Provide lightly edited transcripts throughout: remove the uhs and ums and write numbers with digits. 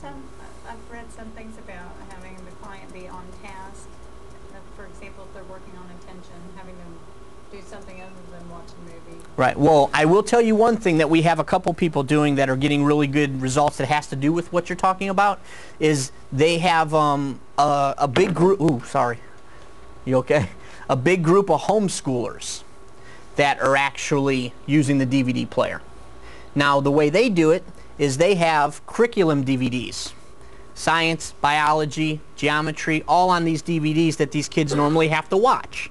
I've read some things about having the client be on task. For example, if they're working on attention, having them do something other than watch a movie. Right. Well, I will tell you one thing that we have a couple people doing that are getting really good results that has to do with what you're talking about, is they have a big group. Ooh, sorry. You okay? A big group of homeschoolers that are actually using the DVD player. Now, the way they do it is they have curriculum DVDs. Science, biology, geometry, all on these DVDs that these kids normally have to watch.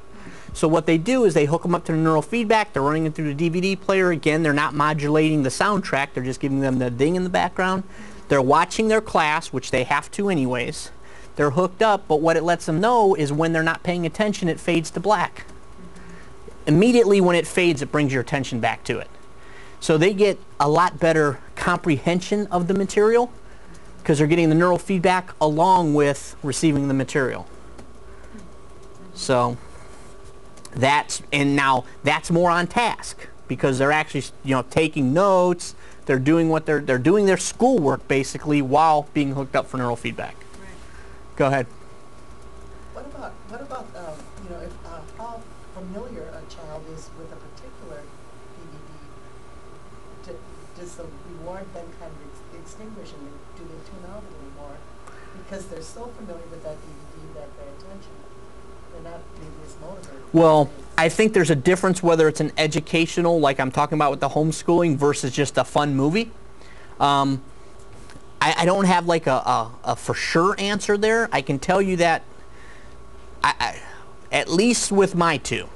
So what they do is they hook them up to the neural feedback, they're running it through the DVD player. Again, they're not modulating the soundtrack, they're just giving them the ding in the background. They're watching their class, which they have to anyways. They're hooked up, but what it lets them know is when they're not paying attention, it fades to black. Immediately when it fades, it brings your attention back to it. So they get a lot better comprehension of the material because they're getting the neural feedback along with receiving the material. So now that's more on task because they're actually, taking notes. They're doing what they're doing their schoolwork basically while being hooked up for neural feedback. Right. Go ahead. What about if how familiar a child is with a particular DVD? Does the reward then kind of extinguish, and do they tune out a little more because they're so familiar with that DVD that their attention, they're not maybe as motivated? Well, I think there's a difference whether it's an educational, like I'm talking about with the homeschooling, versus just a fun movie. I don't have like a for sure answer there. I can tell you that at least with my two,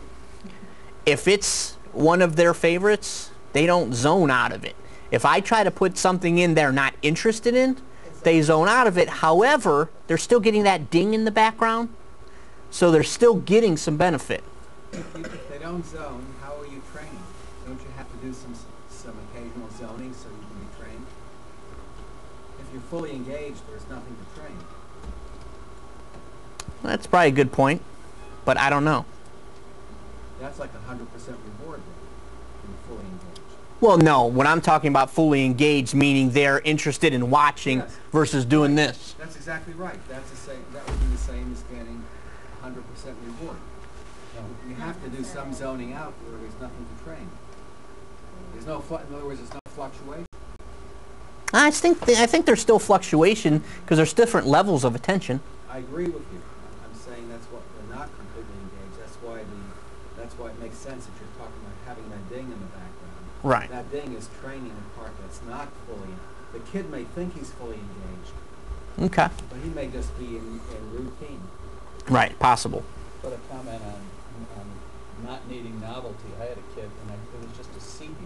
if it's one of their favorites, they don't zone out of it. If I try to put something in they're not interested in, they zone out of it. However, they're still getting that ding in the background, so they're still getting some benefit. If they don't zone, how are you training? Don't you have to do some occasional zoning so you can be trained? If you're fully engaged, there's nothing to train. That's probably a good point, but I don't know. That's like 100% reward when you're fully engaged. Well, no. When I'm talking about fully engaged, meaning they're interested in watching Yes. versus doing this. That's exactly right. That's the same. That would be the same as getting 100% reward. You have to do some zoning out where there's nothing to train. There's no, in other words, there's no fluctuation. I think there's still fluctuation because there's different levels of attention. I agree with you. I'm saying that's what they're not completely engaged. That's why it makes sense that you're talking about having that ding in the background. Right. That ding is training the part that's not fully. The kid may think he's fully engaged. Okay. But he may just be in routine. Right. Possible. But a comment on not needing novelty. I had a kid, and it was just a CD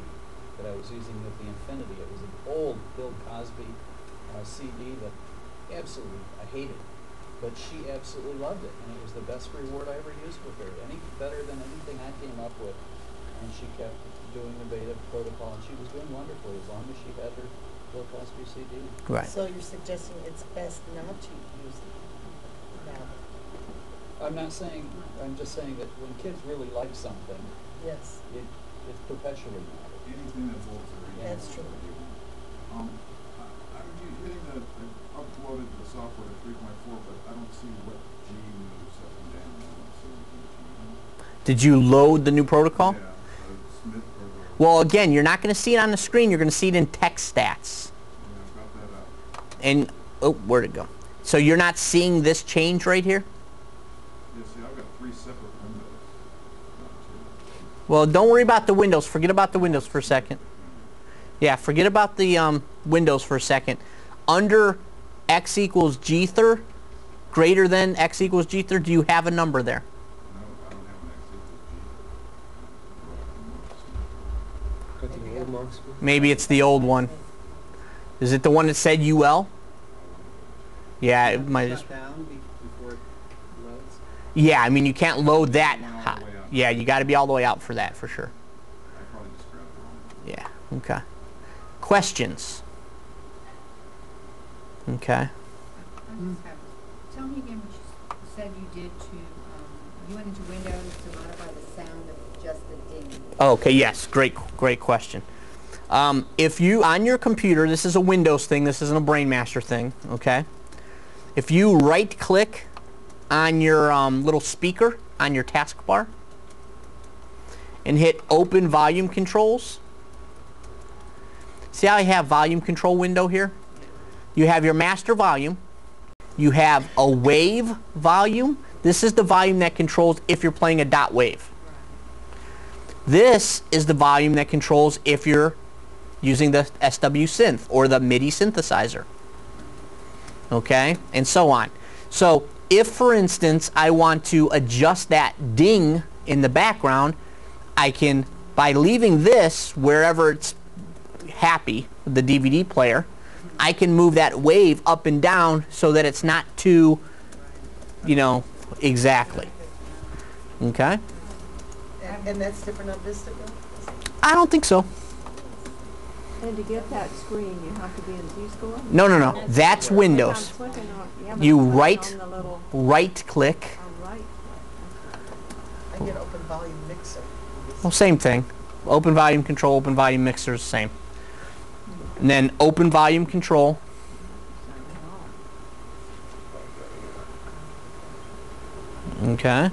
that I was using with the Infinity. It was an old Bill Cosby CD that I hated. But she absolutely loved it, and it was the best reward I ever used with her. Any better than anything I came up with. And she kept doing the beta protocol, and she was doing wonderfully as long as she had her Bill Cosby CD. Right. So you're suggesting it's best not to use it now? I'm not saying, I'm just saying that when kids really like something, Yes, it's perpetually novel. Anything that holds their that's true. I'm getting I uploaded the software to 3.4, but I don't see what G moves up and down. I don't see anything. Did you load the new protocol? Yeah, Smith or Well, again, you're not going to see it on the screen. You're going to see it in text stats. yeah, I've got that up. And, oh, where'd it go? So you're not seeing this change right here? Yeah, see, I've got 3 separate windows. Not 2. Well, don't worry about the windows. Forget about the windows for a second. Yeah, forget about the windows for a second. Under x equals g third, greater than x equals g third, do you have a number there? No, I don't have an X equals G. Maybe it's the old one. Is it the one that said UL? Yeah, it might just. Shut down before it loads. Yeah, I mean you can't load that All the high. way out. Yeah, you got to be all the way out for that for sure. I probably just grabbed it wrong. Yeah. Okay. Questions? Okay. Tell me again what you said you did to, you went into Windows to modify the sound of just the ding. Okay. Yes. Great question. If you, on your computer, this is a Windows thing, this isn't a BrainMaster thing, okay? If you right-click on your little speaker on your taskbar and hit Open Volume Controls, see how I have volume control window here? You have your master volume. You have a wave volume. This is the volume that controls if you're playing a dot wave. This is the volume that controls if you're using the SW synth or the MIDI synthesizer. Okay? And so on. So if, for instance, I want to adjust that ding in the background, I can, by leaving this wherever it's happy, the DVD player, I can move that wave up and down so that it's not too, you know, exactly. Okay? And that's different on Vista, Bill? I don't think so. And to get that screen, you have to be in Z-Score? No, no, no. That's Windows. If I'm clicking on, yeah, but You I'm clicking right on the little, click. right. I get open volume mixer. Well, same thing. Open volume control, open volume mixer is the same. And then open volume control. Okay.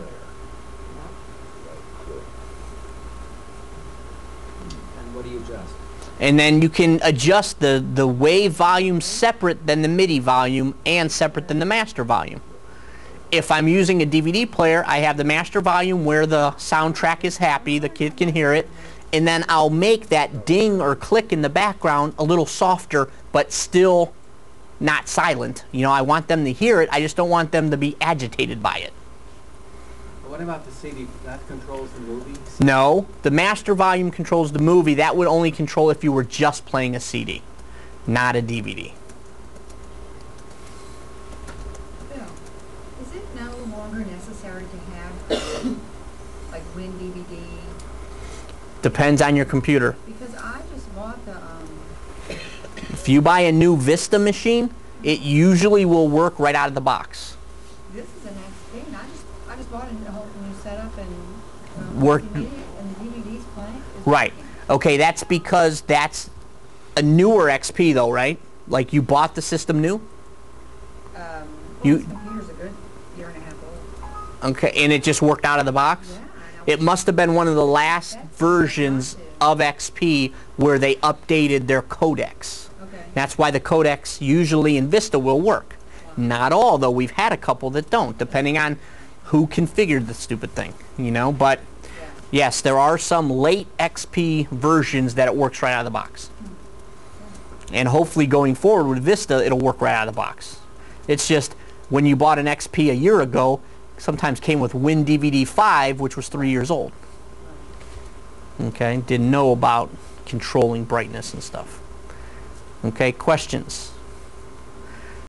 And what do you adjust? And then you can adjust the wave volume separate than the MIDI volume and separate than the master volume. If I'm using a DVD player, I have the master volume where the soundtrack is happy, the kid can hear it, and then I'll make that ding or click in the background a little softer, but still not silent. You know, I want them to hear it, I just don't want them to be agitated by it. What about the CD? That controls the movie? No, the master volume controls the movie. That would only control if you were just playing a CD, not a DVD. Bill, is it no longer necessary to have, like, Win DVD? Depends on your computer. Because I just bought the, If you buy a new Vista machine, it usually will work right out of the box. this is the next thing, I just bought a whole new setup and, Work- and the DVD's playing. It's Right. working. Okay, that's because that's a newer XP though, right? Like you bought the system new? Well, You- this computer's a good year and a half old. Okay, and it just worked out of the box? Yeah, I know. It must have been one of the last That's versions what of XP where they updated their codecs. Okay. That's why the codecs usually in Vista will work. Not all, though. We've had a couple that don't, depending on who configured the stupid thing, you know? But Yeah. yes, there are some late XP versions that it works right out of the box. And hopefully going forward with Vista, it'll work right out of the box. It's just when you bought an XP a year ago, sometimes came with WinDVD 5, which was 3 years old. Okay, didn't know about controlling brightness and stuff. Okay, questions?